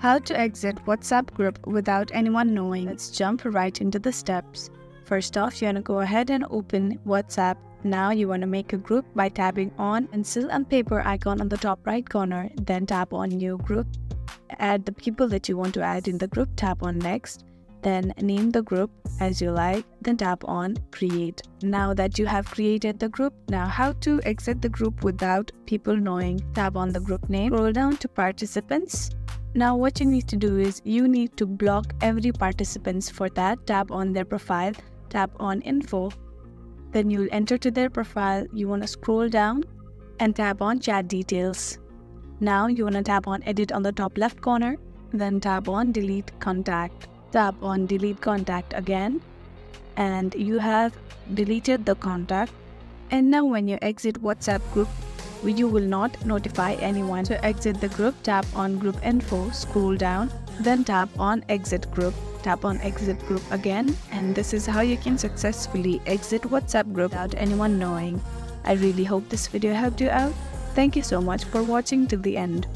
How to exit WhatsApp group without anyone knowing. Let's jump right into the steps. First off, you want to go ahead and open WhatsApp. Now you want to make a group by tapping on pencil and paper icon on the top right corner. Then tap on new group. Add the people that you want to add in the group. Tap on next. Then name the group as you like. Then tap on create. Now that you have created the group, now how to exit the group without people knowing. Tap on the group name. Scroll down to participants. Now what you need to do is you need to block every participants. For that, tap on their profile, tap on info. Then you'll enter to their profile. You want to scroll down and tap on chat details. Now you want to tap on edit on the top left corner. Then tap on delete contact. Tap on delete contact again. And you have deleted the contact. And now when you exit WhatsApp group, you will not notify anyone. To exit the group, tap on group info, scroll down, then tap on exit group. Tap on exit group again, and this is how you can successfully exit WhatsApp group without anyone knowing. I really hope this video helped you out. Thank you so much for watching till the end.